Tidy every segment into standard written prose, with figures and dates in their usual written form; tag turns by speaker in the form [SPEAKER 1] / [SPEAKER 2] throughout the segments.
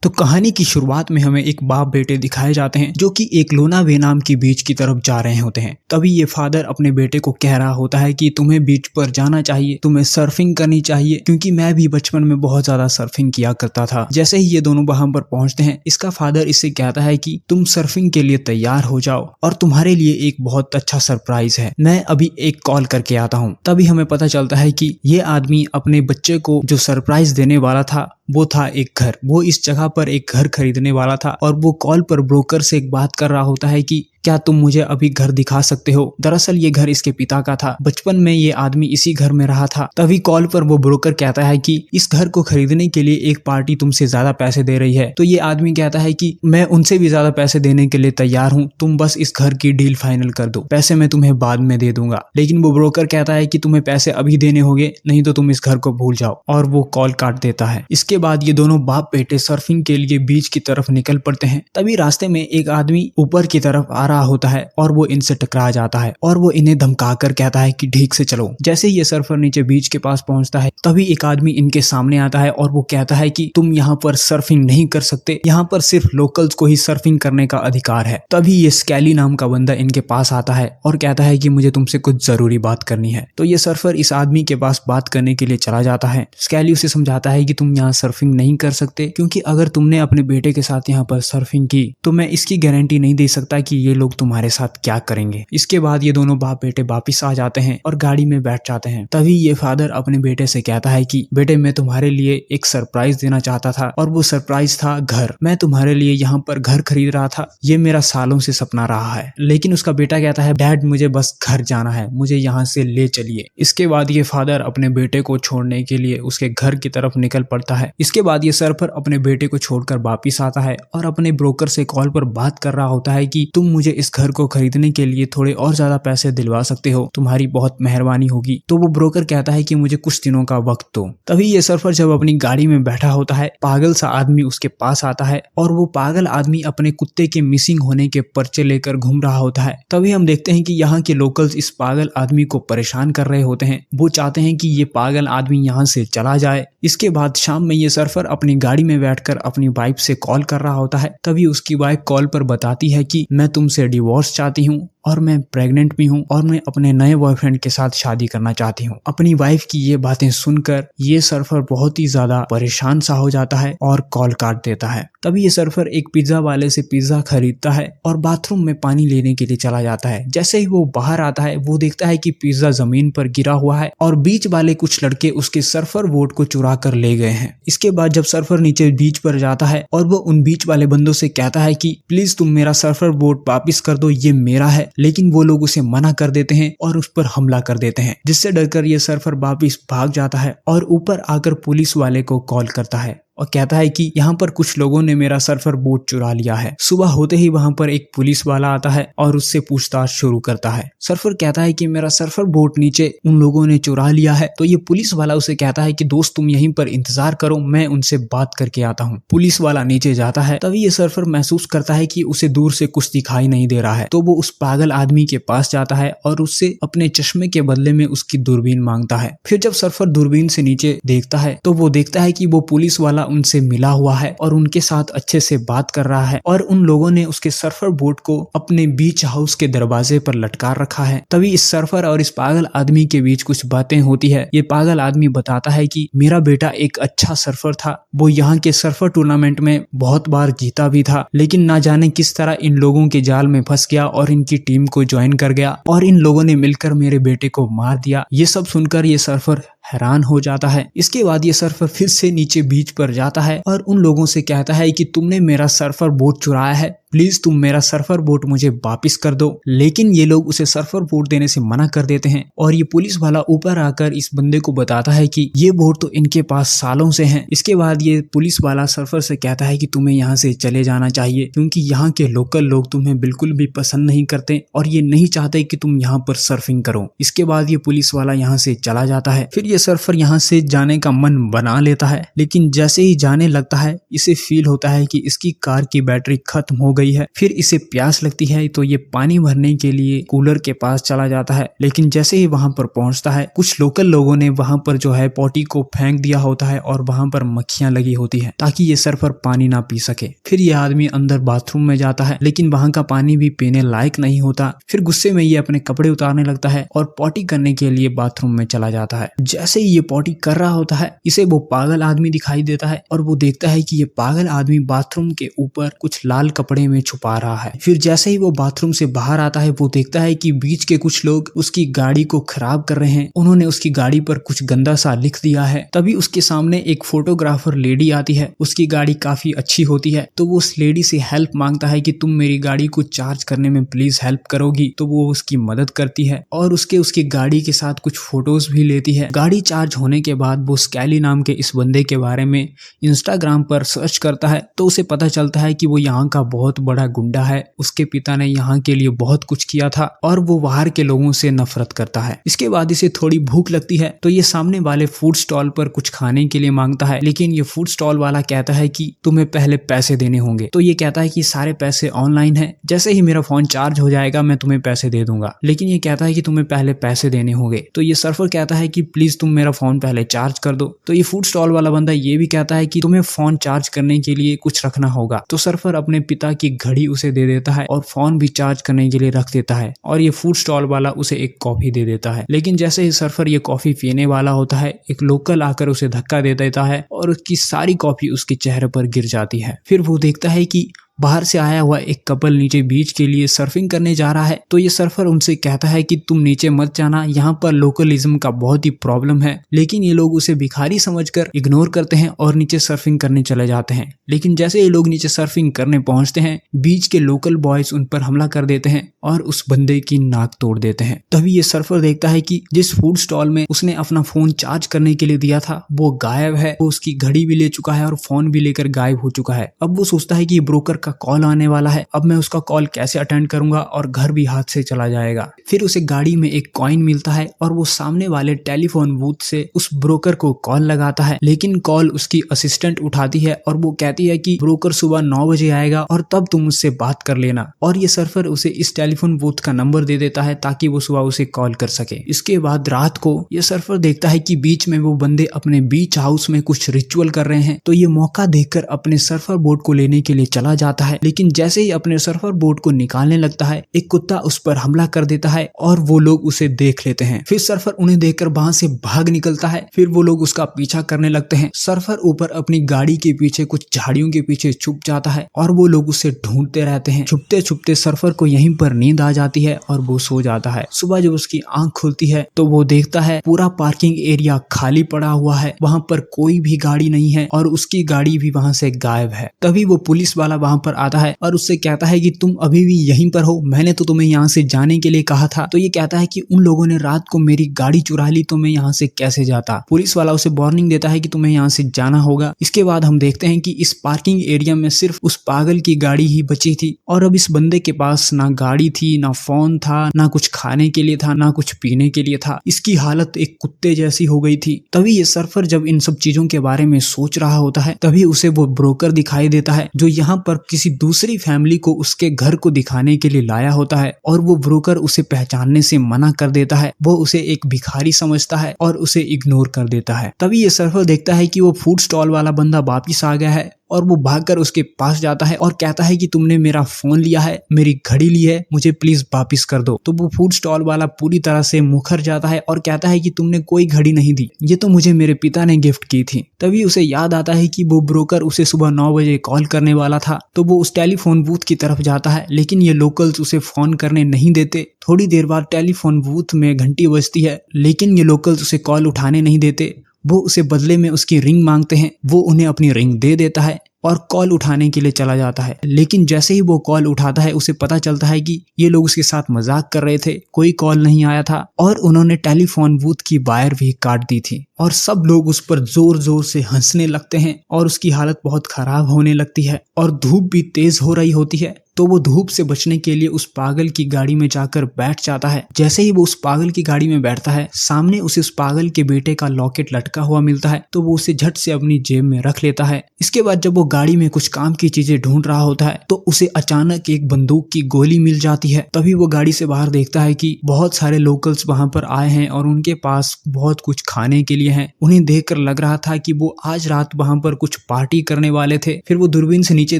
[SPEAKER 1] तो कहानी की शुरुआत में हमें एक बाप बेटे दिखाए जाते हैं जो कि एक लोना वे नाम की बीच की तरफ जा रहे होते हैं। तभी ये फादर अपने बेटे को कह रहा होता है कि तुम्हें बीच पर जाना चाहिए, तुम्हें सर्फिंग करनी चाहिए, क्योंकि मैं भी बचपन में बहुत ज्यादा सर्फिंग किया करता था। जैसे ही ये दोनों वहां पर पहुंचते हैं, इसका फादर इससे कहता है कि तुम सर्फिंग के लिए तैयार हो जाओ और तुम्हारे लिए एक बहुत अच्छा सरप्राइज है, मैं अभी एक कॉल करके आता हूँ। तभी हमें पता चलता है कि ये आदमी अपने बच्चे को जो सरप्राइज देने वाला था वो था एक घर। वो इस जगह पर एक घर खरीदने वाला था और वो कॉल पर ब्रोकर से एक बात कर रहा होता है कि क्या तुम मुझे अभी घर दिखा सकते हो। दरअसल ये घर इसके पिता का था, बचपन में ये आदमी इसी घर में रहा था। तभी कॉल पर वो ब्रोकर कहता है कि इस घर को खरीदने के लिए एक पार्टी तुमसे ज्यादा पैसे दे रही है। तो ये आदमी कहता है कि मैं उनसे भी ज्यादा पैसे देने के लिए तैयार हूँ, तुम बस इस घर की डील फाइनल कर दो, पैसे मैं तुम्हें बाद में दे दूंगा। लेकिन वो ब्रोकर कहता है कि तुम्हें पैसे अभी देने होंगे, नहीं तो तुम इस घर को भूल जाओ, और वो कॉल काट देता है। इसके बाद ये दोनों बाप बेटे सर्फिंग के लिए बीच की तरफ निकल पड़ते हैं। तभी रास्ते में एक आदमी ऊपर की तरफ आ रहा होता है और वो इनसे टकरा जाता है और वो इन्हें धमकाकर कहता है कि ठीक से चलो। जैसे ही ये सर्फर नीचे बीच के पास पहुंचता है, तभी एक आदमी इनके सामने आता है और वो कहता है कि तुम यहाँ पर सर्फिंग नहीं कर सकते, यहाँ पर सिर्फ लोकल्स को ही सर्फिंग करने का अधिकार है। तभी ये स्कैली नाम का बंदा इनके पास आता है और कहता है कि मुझे तुमसे कुछ जरूरी बात करनी है। तो ये सर्फर इस आदमी के पास बात करने के लिए चला जाता है। स्कैली उसे समझाता है कि तुम यहाँ सर्फिंग नहीं कर सकते, क्योंकि अगर तुमने अपने बेटे के साथ यहाँ पर सर्फिंग की तो मैं इसकी गारंटी नहीं दे सकता कि ये लोग तुम्हारे साथ क्या करेंगे। इसके बाद ये दोनों बाप बेटे वापिस आ जाते हैं और गाड़ी में बैठ जाते हैं। तभी ये फादर अपने बेटे से कहता है कि बेटे, मैं तुम्हारे लिए एक सरप्राइज देना चाहता था और वो सरप्राइज था घर। मैं तुम्हारे लिए यहाँ पर घर खरीद रहा था, ये मेरा सालों से सपना रहा है। लेकिन उसका बेटा कहता है डैड, मुझे बस घर जाना है, मुझे यहाँ से ले चलिए। इसके बाद ये फादर अपने बेटे को छोड़ने के लिए उसके घर की तरफ निकल पड़ता है। इसके बाद ये सर्फर अपने बेटे को छोड़कर वापिस आता है और अपने ब्रोकर से कॉल पर बात कर रहा होता है कि तुम मुझे इस घर को खरीदने के लिए थोड़े और ज्यादा पैसे दिलवा सकते हो, तुम्हारी बहुत मेहरबानी होगी। तो वो ब्रोकर कहता है कि मुझे कुछ दिनों का वक्त दो। तभी ये सर्फर जब अपनी गाड़ी में बैठा होता है, पागल सा आदमी उसके पास आता है और वो पागल आदमी अपने कुत्ते के मिसिंग होने के पर्चे लेकर घूम रहा होता है। तभी हम देखते हैं कि यहाँ के लोकल्स इस पागल आदमी को परेशान कर रहे होते हैं। वो चाहते हैं कि ये पागल आदमी यहाँ से चला जाए। इसके बाद शाम में ये सर्फर अपनी गाड़ी में बैठकर अपनी वाइफ से कॉल कर रहा होता है। तभी उसकी वाइफ कॉल पर बताती है कि मैं तुमसे डिवोर्स चाहती हूँ और मैं प्रेग्नेंट भी हूँ और मैं अपने नए बॉयफ्रेंड के साथ शादी करना चाहती हूँ। अपनी वाइफ की ये बातें सुनकर ये सर्फर बहुत ही ज्यादा परेशान सा हो जाता है और कॉल काट देता है। तभी ये सर्फर एक पिज्जा वाले से पिज्जा खरीदता है और बाथरूम में पानी लेने के लिए चला जाता है। जैसे ही वो बाहर आता है, वो देखता है कि पिज्जा जमीन पर गिरा हुआ है और बीच वाले कुछ लड़के उसके सर्फर बोट को चुरा कर ले गए हैं। इसके बाद जब सर्फर नीचे बीच पर जाता है और वो उन बीच वाले बंदों से कहता है कि प्लीज तुम मेरा सर्फर बोट वापिस कर दो, ये मेरा है। लेकिन वो लोग उसे मना कर देते हैं और उस पर हमला कर देते हैं, जिससे डरकर ये सर्फर वापिस भाग जाता है और ऊपर आकर पुलिस वाले को कॉल करता है और कहता है कि यहाँ पर कुछ लोगों ने मेरा सर्फर बोट चुरा लिया है। सुबह होते ही वहां पर एक पुलिस वाला आता है और उससे पूछताछ शुरू करता है। सर्फर कहता है कि मेरा सर्फर बोट नीचे उन लोगों ने चुरा लिया है। तो ये पुलिस वाला उसे कहता है कि दोस्त तुम यहीं पर इंतजार करो, मैं उनसे बात करके आता हूँ। पुलिस वाला नीचे जाता है। तभी ये सर्फर महसूस करता है कि उसे दूर से कुछ दिखाई नहीं दे रहा है। तो वो उस पागल आदमी के पास जाता है और उससे अपने चश्मे के बदले में उसकी दूरबीन मांगता है। फिर जब सर्फर दूरबीन से नीचे देखता है तो वो देखता है कि वो पुलिस वाला उनसे मिला हुआ है और उनके साथ अच्छे से बात कर रहा है और उन लोगों ने उसके सर्फर बोट को अपने बीच हाउस के दरवाजे पर लटका रखा है। तभी इस सर्फर और इस पागल आदमी के बीच कुछ बातें होती है। ये पागल आदमी बताता है कि मेरा बेटा एक अच्छा सर्फर था, वो यहाँ के सर्फर टूर्नामेंट में बहुत बार जीता भी था, लेकिन ना जाने किस तरह इन लोगों के जाल में फंस गया और इनकी टीम को ज्वाइन कर गया और इन लोगों ने मिलकर मेरे बेटे को मार दिया। ये सब सुनकर ये सर्फर हैरान हो जाता है। इसके बाद ये सर्फर फिर से नीचे बीच पर जाता है और उन लोगों से कहता है कि तुमने मेरा सर्फर बोट चुराया है, प्लीज तुम मेरा सर्फर बोट मुझे वापिस कर दो। लेकिन ये लोग उसे सर्फर बोट देने से मना कर देते हैं और ये पुलिस वाला ऊपर आकर इस बंदे को बताता है कि ये बोट तो इनके पास सालों से है। इसके बाद ये पुलिस वाला सर्फर से कहता है कि तुम्हें यहाँ से चले जाना चाहिए, क्योंकि यहाँ के लोकल लोग तुम्हें बिल्कुल भी पसंद नहीं करते और ये नहीं चाहते कि तुम यहाँ पर सर्फिंग करो। इसके बाद ये पुलिस वाला यहाँ से चला जाता है। फिर ये सर्फर यहाँ से जाने का मन बना लेता है, लेकिन जैसे ही जाने लगता है इसे फील होता है कि इसकी कार की बैटरी खत्म हो गई है। फिर इसे प्यास लगती है तो ये पानी भरने के लिए कूलर के पास चला जाता है, लेकिन जैसे ही वहां पर पहुंचता है कुछ लोकल लोगों ने वहां पर जो है पॉटी को फेंक दिया होता है और वहां पर मक्खियां लगी होती है ताकि ये सर्फर पानी ना पी सके। फिर ये आदमी अंदर बाथरूम में जाता है, लेकिन वहां का पानी भी पीने लायक नहीं होता। फिर गुस्से में ये अपने कपड़े उतारने लगता है और पॉटी करने के लिए बाथरूम में चला जाता है। जैसे ही ये पॉटी कर रहा होता है इसे वो पागल आदमी दिखाई देता है और वो देखता है कि ये पागल आदमी बाथरूम के ऊपर कुछ लाल कपड़े में छुपा रहा है। फिर जैसे ही वो बाथरूम से बाहर आता है वो देखता है कि बीच के कुछ लोग उसकी गाड़ी को खराब कर रहे हैं। उन्होंने उसकी गाड़ी पर कुछ गंदा सा लिख दिया है। तभी उसके सामने एक फोटोग्राफर लेडी आती है। उसकी गाड़ी काफी अच्छी होती है तो वो उस लेडी से हेल्प मांगता है कि तुम मेरी गाड़ी को चार्ज करने में प्लीज हेल्प करोगी। तो वो उसकी मदद करती है और उसकी गाड़ी के साथ कुछ फोटोज भी लेती है। गाड़ी चार्ज होने के बाद वो स्कैली नाम के इस बंदे के बारे में इंस्टाग्राम पर सर्च करता है तो उसे पता चलता है कि वो यहाँ का बहुत बड़ा गुंडा है। उसके पिता ने यहाँ के लिए बहुत कुछ किया था और वो बाहर के लोगों से नफरत करता है। इसके बाद इसे थोड़ी भूख लगती है तो ये सामने वाले फूड स्टॉल पर कुछ खाने के लिए मांगता है, लेकिन ये फूड स्टॉल वाला कहता है कि तुम्हें पहले पैसे देने होंगे। तो ये कहता है कि सारे पैसे ऑनलाइन है, जैसे ही मेरा फोन चार्ज हो जाएगा मैं तुम्हें पैसे दे दूंगा। लेकिन ये कहता है कि तुम्हें पहले पैसे देने होंगे। तो ये सर्फर कहता है कि प्लीज तुम मेरा फोन पहले चार्ज कर दो। तो ये फूड स्टॉल वाला बंदा ये भी कहता है कि तुम्हें फोन चार्ज करने के लिए कुछ रखना होगा। तो सर्फर अपने पिता की घड़ी उसे दे देता है और फोन भी चार्ज करने के लिए रख देता है और ये फूड स्टॉल वाला उसे एक कॉफी दे देता है। लेकिन जैसे ही सर्फर ये कॉफी पीने वाला होता है एक लोकल आकर उसे धक्का दे देता है और उसकी सारी कॉफी उसके चेहरे पर गिर जाती है। फिर वो देखता है कि बाहर से आया हुआ एक कपल नीचे बीच के लिए सर्फिंग करने जा रहा है। तो ये सर्फर उनसे कहता है कि तुम नीचे मत जाना, यहाँ पर लोकलिज्म का बहुत ही प्रॉब्लम है। लेकिन ये लोग उसे भिखारी समझकर इग्नोर करते हैं और नीचे सर्फिंग करने चले जाते हैं। लेकिन जैसे ये लोग नीचे सर्फिंग करने पहुंचते हैं बीच के लोकल बॉयज उन पर हमला कर देते हैं और उस बंदे की नाक तोड़ देते हैं। तभी ये सर्फर देखता है कि जिस फूड स्टॉल में उसने अपना फोन चार्ज करने के लिए दिया था वो गायब है। वो उसकी घड़ी भी ले चुका है और फोन भी लेकर गायब हो चुका है। अब वो सोचता है कि ब्रोकर का कॉल आने वाला है, अब मैं उसका कॉल कैसे अटेंड करूंगा और घर भी हाथ से चला जाएगा। फिर उसे गाड़ी में एक कॉइन मिलता है और वो सामने वाले टेलीफोन बूथ से उस ब्रोकर को कॉल लगाता है, लेकिन कॉल उसकी असिस्टेंट उठाती है और वो कहती है कि ब्रोकर सुबह 9 बजे आएगा और तब तुम उससे बात कर लेना। और ये सर्फर उसे इस टेलीफोन बूथ का नंबर दे देता है ताकि वो सुबह उसे कॉल कर सके। इसके बाद रात को ये सर्फर देखता है कि बीच में वो बंदे अपने बीच हाउस में कुछ रिचुअल कर रहे हैं। तो ये मौका देखकर अपने सर्फर बोर्ड को लेने के लिए चला जाता है, लेकिन जैसे ही अपने सर्फर बोर्ड को निकालने लगता है एक कुत्ता उस पर हमला कर देता है और वो लोग उसे देख लेते हैं। फिर सर्फर उन्हें देखकर वहां से भाग निकलता है। फिर वो लोग उसका पीछा करने लगते हैं। सर्फर ऊपर अपनी गाड़ी के पीछे कुछ झाड़ियों के पीछे छुप जाता है और वो लोग उसे ढूंढते रहते हैं। छुपते छुपते सर्फर को यहीं पर नींद आ जाती है और वो सो जाता है। सुबह जब उसकी आंख खुलती है तो वो देखता है पूरा पार्किंग एरिया खाली पड़ा हुआ है, वहां पर कोई भी गाड़ी नहीं है और उसकी गाड़ी भी वहां से गायब है। तभी वो पुलिस वाला वहां पर आता है और उससे कहता है कि तुम अभी भी यहीं पर हो, मैंने तो तुम्हें यहाँ से जाने के लिए कहा था। तो ये कहता है कि उन लोगों ने रात को मेरी गाड़ी चुरा ली तो मैं यहाँ से कैसे जाता। पुलिस वाला उसे वार्निंग देता है कि तुम्हें यहाँ से जाना होगा। इसके बाद हम देखते हैं कि इस पार्किंग एरिया में सिर्फ उस पागल की गाड़ी ही बची थी और अब इस बंदे के पास ना गाड़ी थी, ना फोन था, ना कुछ खाने के लिए था, ना कुछ पीने के लिए था। इसकी हालत एक कुत्ते जैसी हो गई थी। तभी ये सर्फर जब इन सब चीजों के बारे में सोच रहा होता है तभी उसे वो ब्रोकर दिखाई देता है जो यहाँ पर किसी दूसरी फैमिली को उसके घर को दिखाने के लिए लाया होता है और वो ब्रोकर उसे पहचानने से मना कर देता है। वो उसे एक भिखारी समझता है और उसे इग्नोर कर देता है। तभी ये सर्फर देखता है कि वो फूड स्टॉल वाला बंदा वापिस आ गया है और वो भागकर उसके पास जाता है और कहता है कि तुमने मेरा फोन लिया है, मेरी घड़ी ली है, मुझे प्लीज वापिस कर दो। तो वो फूड स्टॉल वाला पूरी तरह से मुखर जाता है और कहता है कि तुमने कोई घड़ी नहीं दी, ये तो मुझे मेरे पिता ने गिफ्ट की थी। तभी उसे याद आता है कि वो ब्रोकर उसे सुबह 9 बजे कॉल करने वाला था। तो वो उस टेलीफोन बूथ की तरफ जाता है, लेकिन ये लोकल्स उसे फोन करने नहीं देते। थोड़ी देर बाद टेलीफोन बूथ में घंटी बजती है, लेकिन ये लोकल्स उसे कॉल उठाने नहीं देते। वो उसे बदले में उसकी रिंग मांगते हैं। वो उन्हें अपनी रिंग दे देता है और कॉल उठाने के लिए चला जाता है। लेकिन जैसे ही वो कॉल उठाता है उसे पता चलता है कि ये लोग उसके साथ मजाक कर रहे थे, कोई कॉल नहीं आया था और उन्होंने टेलीफोन बूथ की वायर भी काट दी थी। और सब लोग उस पर जोर जोर से हंसने लगते हैं और उसकी हालत बहुत खराब होने लगती है और धूप भी तेज हो रही होती है। तो वो धूप से बचने के लिए उस पागल की गाड़ी में जाकर बैठ जाता है। जैसे ही वो उस पागल की गाड़ी में बैठता है, सामने उसे उस पागल के बेटे का लॉकेट लटका हुआ मिलता है, तो वो उसे झट से अपनी जेब में रख लेता है। इसके बाद जब वो गाड़ी में कुछ काम की चीजें ढूंढ रहा होता है तो उसे अचानक एक बंदूक की गोली मिल जाती है। तभी वो गाड़ी से बाहर देखता है कि बहुत सारे लोकल्स वहां पर आए हैं और उनके पास बहुत कुछ खाने के लिए है। उन्हें देखकर लग रहा था कि वो आज रात वहां पर कुछ पार्टी करने वाले थे। फिर वो दूरबीन से नीचे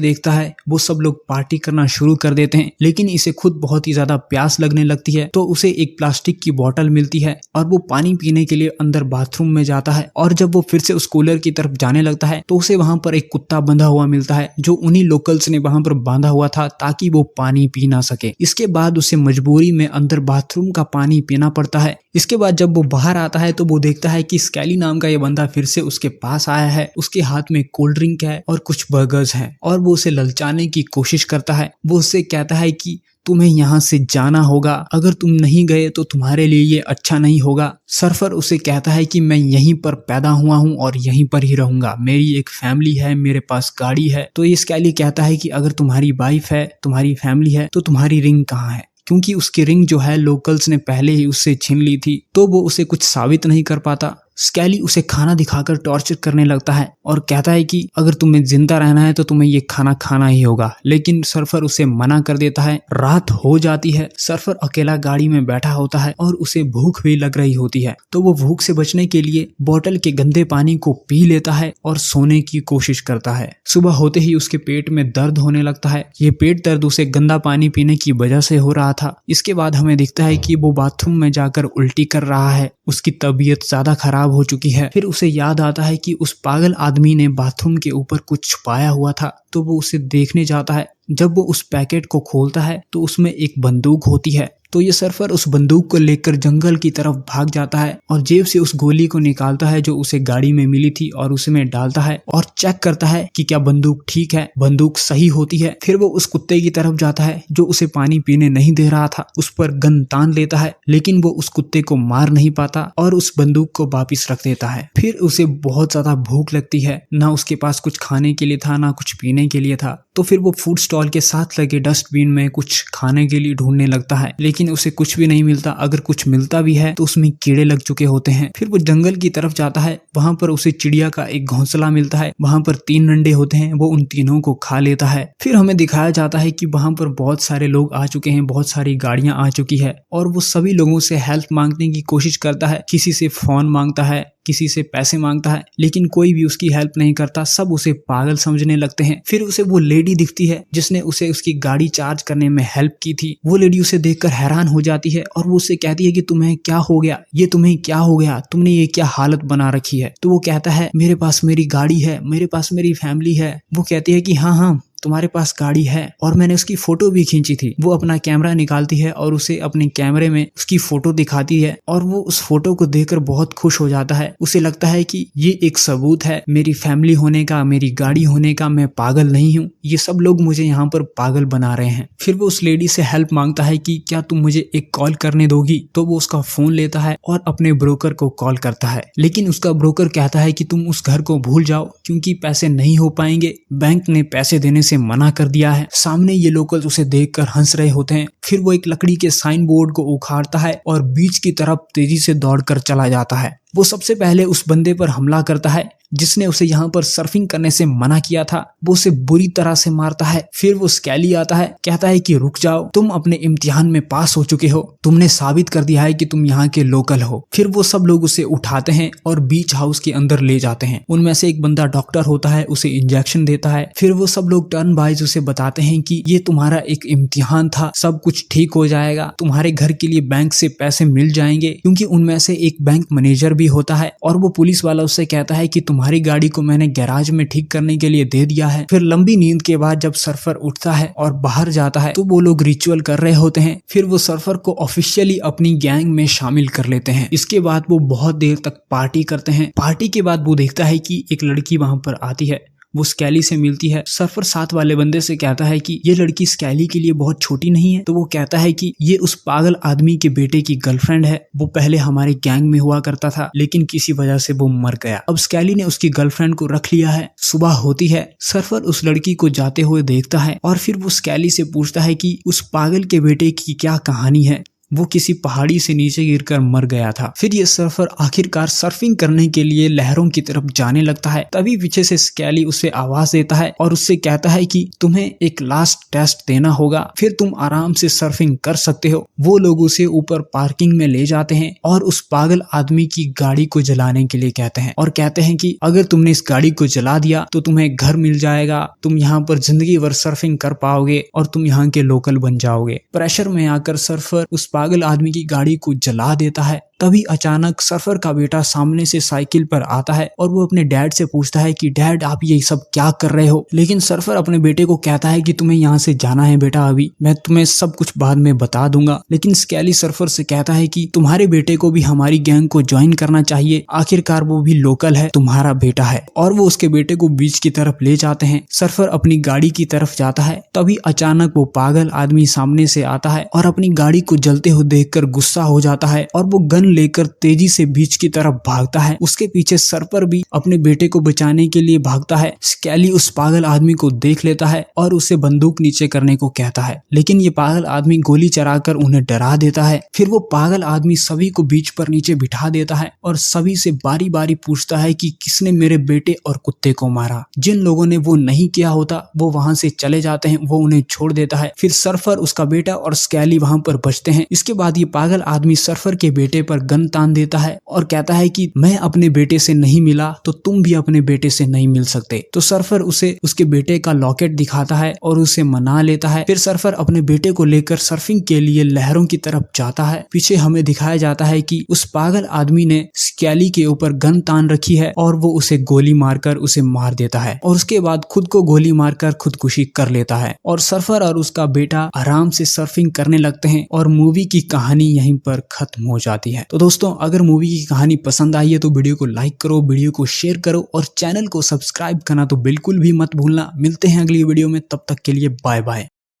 [SPEAKER 1] देखता है, वो सब लोग पार्टी करना शुरू कर देते हैं, लेकिन इसे खुद बहुत ही ज्यादा प्यास लगने लगती है। तो उसे एक प्लास्टिक की बोतल मिलती है और वो पानी पीने के लिए अंदर बाथरूम में जाता है। और जब वो फिर से उस कूलर की तरफ जाने लगता है तो उसे वहां पर एक कुत्ता बंधा हुआ मिलता है, जो उन्हीं लोकल्स ने वहां पर बांधा हुआ था ताकि वो पानी पी ना सके। इसके बाद उसे मजबूरी में अंदर बाथरूम का पानी पीना पड़ता है। इसके बाद जब वो बाहर आता है तो वो देखता है कि स्कैली नाम का ये बंदा फिर से उसके पास आया है। उसके हाथ में कोल्ड ड्रिंक है और कुछ बर्गर्स हैं और वो उसे ललचाने की कोशिश करता है। वो उससे कहता है कि तुम्हें यहाँ से जाना होगा, अगर तुम नहीं गए तो तुम्हारे लिए ये अच्छा नहीं होगा। सर्फर उसे कहता है कि मैं यहीं पर पैदा हुआ हूँ और यहीं पर ही रहूंगा, मेरी एक फैमिली है, मेरे पास गाड़ी है। तो ये स्कैली कहता है कि अगर तुम्हारी वाइफ है, तुम्हारी फैमिली है, तो तुम्हारी रिंग कहाँ है? क्योंकि उसकी रिंग जो है लोकल्स ने पहले ही उससे छीन ली थी, तो वो उसे कुछ साबित नहीं कर पाता। स्कैली उसे खाना दिखाकर टॉर्चर करने लगता है और कहता है कि अगर तुम्हें जिंदा रहना है तो तुम्हें ये खाना खाना ही होगा, लेकिन सर्फर उसे मना कर देता है। रात हो जाती है, सर्फर अकेला गाड़ी में बैठा होता है और उसे भूख भी लग रही होती है। तो वो भूख से बचने के लिए बोतल के गंदे पानी को पी लेता है और सोने की कोशिश करता है। सुबह होते ही उसके पेट में दर्द होने लगता है। ये पेट दर्द उसे गंदा पानी पीने की वजह से हो रहा था। इसके बाद हमें दिखता है कि वो बाथरूम में जाकर उल्टी कर रहा है। उसकी तबीयत ज्यादा खराब हो चुकी है। फिर उसे याद आता है कि उस पागल आदमी ने बाथरूम के ऊपर कुछ छुपाया हुआ था, तो वो उसे देखने जाता है। जब वो उस पैकेट को खोलता है तो उसमें एक बंदूक होती है। तो ये सर्फर उस बंदूक को लेकर जंगल की तरफ भाग जाता है और जेब से उस गोली को निकालता है जो उसे गाड़ी में मिली थी और उसमें डालता है और चेक करता है कि क्या बंदूक ठीक है। बंदूक सही होती है। फिर वो उस कुत्ते की तरफ जाता है जो उसे पानी पीने नहीं दे रहा था। उस पर गन तान लेता है, लेकिन वो उस कुत्ते को मार नहीं पाता और उस बंदूक को वापिस रख देता है। फिर उसे बहुत ज्यादा भूख लगती है, ना उसके पास कुछ खाने के लिए था ना कुछ पीने के लिए था। तो फिर वो फूड स्टॉल के साथ लगे डस्टबिन में कुछ खाने के लिए ढूंढने लगता है, लेकिन उसे कुछ भी नहीं मिलता। अगर कुछ मिलता भी है तो उसमें कीड़े लग चुके होते हैं। फिर वो जंगल की तरफ जाता है। वहां पर उसे चिड़िया का एक घोंसला मिलता है। वहां पर 3 अंडे होते हैं, वो उन तीनों को खा लेता है। फिर हमें दिखाया जाता है कि वहां पर बहुत सारे लोग आ चुके हैं, बहुत सारी गाड़ियां आ चुकी है और वो सभी लोगों से हेल्प मांगने की कोशिश करता है। किसी से फोन मांगता है, किसी से पैसे मांगता है, लेकिन कोई भी उसकी हेल्प नहीं करता। सब उसे पागल समझने लगते हैं। फिर उसे वो लेडी दिखती है जिसने उसे उसकी गाड़ी चार्ज करने में हेल्प की थी। वो लेडी उसे देखकर हैरान हो जाती है और वो उससे कहती है कि तुम्हें क्या हो गया, ये तुम्हें क्या हो गया, तुमने ये क्या हालत बना रखी है। तो वो कहता है मेरे पास मेरी गाड़ी है, मेरे पास मेरी फैमिली है। वो कहती है कि हाँ हाँ तुम्हारे पास गाड़ी है और मैंने उसकी फोटो भी खींची थी। वो अपना कैमरा निकालती है और उसे अपने कैमरे में उसकी फोटो दिखाती है और वो उस फोटो को देखकर बहुत खुश हो जाता है। उसे लगता है कि ये एक सबूत है मेरी फैमिली होने का, मेरी गाड़ी होने का। मैं पागल नहीं हूँ, ये सब लोग मुझे यहाँ पर पागल बना रहे हैं। फिर वो उस लेडी से हेल्प मांगता है कि क्या तुम मुझे एक कॉल करने दोगी। तो वो उसका फोन लेता है और अपने ब्रोकर को कॉल करता है, लेकिन उसका ब्रोकर कहता है कि तुम उस घर को भूल जाओ क्योंकि पैसे नहीं हो पाएंगे, बैंक ने पैसे देने से मना कर दिया है। सामने ये लोकल्स उसे देखकर हंस रहे होते हैं। फिर वो एक लकड़ी के साइन बोर्ड को उखाड़ता है और बीच की तरफ तेजी से दौड़कर चला जाता है। वो सबसे पहले उस बंदे पर हमला करता है जिसने उसे यहाँ पर सर्फिंग करने से मना किया था। वो उसे बुरी तरह से मारता है। फिर वो स्कैली आता है, कहता है कि रुक जाओ, तुम अपने इम्तिहान में पास हो चुके हो, तुमने साबित कर दिया है कि तुम यहाँ के लोकल हो। फिर वो सब लोग उसे उठाते हैं और बीच हाउस के अंदर ले जाते हैं। उनमें से एक बंदा डॉक्टर होता है, उसे इंजेक्शन देता है। फिर वो सब लोग टर्न वाइज उसे बताते हैं कि ये तुम्हारा एक इम्तिहान था, सब कुछ ठीक हो जाएगा, तुम्हारे घर के लिए बैंक से पैसे मिल जाएंगे, क्योंकि उनमें से एक बैंक मैनेजर भी होता है। और वो पुलिस वाला उससे कहता है कि तुम्हारी गाड़ी को मैंने गैराज में ठीक करने के लिए दे दिया है। फिर लंबी नींद के बाद जब सर्फर उठता है और बाहर जाता है तो वो लोग रिचुअल कर रहे होते हैं। फिर वो सर्फर को ऑफिशियली अपनी गैंग में शामिल कर लेते हैं। इसके बाद वो बहुत देर तक पार्टी करते हैं। पार्टी के बाद वो देखता है कि एक लड़की वहां पर आती है। वो स्कैली से मिलती है। सर्फर साथ वाले बंदे से कहता है कि ये लड़की स्कैली के लिए बहुत छोटी नहीं है। तो वो कहता है कि ये उस पागल आदमी के बेटे की गर्लफ्रेंड है, वो पहले हमारे गैंग में हुआ करता था लेकिन किसी वजह से वो मर गया। अब स्कैली ने उसकी गर्लफ्रेंड को रख लिया है। सुबह होती है, सर्फर उस लड़की को जाते हुए देखता है और फिर वो स्कैली से पूछता है कि उस पागल के बेटे की क्या कहानी है। वो किसी पहाड़ी से नीचे गिरकर मर गया था। फिर ये सर्फर आखिरकार सर्फिंग करने के लिए लहरों की तरफ जाने लगता है। तभी पीछे से स्कैली उसे आवाज देता है और उससे कहता है कि तुम्हें एक लास्ट टेस्ट देना होगा, फिर तुम आराम से सर्फिंग कर सकते हो। वो लोग उसे ऊपर पार्किंग में ले जाते हैं और उस पागल आदमी की गाड़ी को जलाने के लिए कहते हैं और कहते हैं कि अगर तुमने इस गाड़ी को जला दिया तो तुम्हें घर मिल जाएगा, तुम यहाँ पर जिंदगी भर सर्फिंग कर पाओगे और तुम यहाँ के लोकल बन जाओगे। प्रेशर में आकर सर्फर उस पागल आदमी की गाड़ी को जला देता है। तभी अचानक सर्फर का बेटा सामने से साइकिल पर आता है और वो अपने डैड से पूछता है कि डैड आप ये सब क्या कर रहे हो। लेकिन सर्फर अपने बेटे को कहता है कि तुम्हें यहाँ से जाना है बेटा, अभी मैं तुम्हें सब कुछ बाद में बता दूंगा। लेकिन स्कैली सर्फर से कहता है कि तुम्हारे बेटे को भी हमारी गैंग को ज्वाइन करना चाहिए, आखिरकार वो भी लोकल है, तुम्हारा बेटा है। और वो उसके बेटे को बीच की तरफ ले जाते हैं। सर्फर अपनी गाड़ी की तरफ जाता है। तभी अचानक वो पागल आदमी सामने से आता है और अपनी गाड़ी को जलते हुए देखकर गुस्सा हो जाता है और वो गन लेकर तेजी से बीच की तरफ भागता है। उसके पीछे सर्फर भी अपने बेटे को बचाने के लिए भागता है। स्कैली उस पागल आदमी को देख लेता है और उसे बंदूक नीचे करने को कहता है, लेकिन ये पागल आदमी गोली चलाकर उन्हें डरा देता है। फिर वो पागल आदमी सभी को बीच पर नीचे बिठा देता है और सभी से बारी बारी पूछता है कि किसने मेरे बेटे और कुत्ते को मारा। जिन लोगों ने वो नहीं किया होता वो वहां से चले जाते हैं, वो उन्हें छोड़ देता है। फिर सर्फर, उसका बेटा और स्कैली वहां पर बचते हैं। इसके बाद ये पागल आदमी सर्फर के बेटे पर गन तान देता है और कहता है कि मैं अपने बेटे से नहीं मिला तो तुम भी अपने बेटे से नहीं मिल सकते। तो सर्फर उसे उसके बेटे का लॉकेट दिखाता है और उसे मना लेता है। फिर सर्फर अपने बेटे को लेकर सर्फिंग के लिए लहरों की तरफ जाता है। पीछे हमें दिखाया जाता है कि उस पागल आदमी ने स्कैली के ऊपर गन तान रखी है और वो उसे गोली मारकर उसे मार देता है और उसके बाद खुद को गोली मारकर खुदकुशी कर लेता है। और सर्फर और उसका बेटा आराम से सर्फिंग करने लगते हैं और मूवी की कहानी यहीं पर खत्म हो जाती है। तो दोस्तों, अगर मूवी की कहानी पसंद आई है तो वीडियो को लाइक करो, वीडियो को शेयर करो और चैनल को सब्सक्राइब करना तो बिल्कुल भी मत भूलना। मिलते हैं अगली वीडियो में, तब तक के लिए बाय बाय।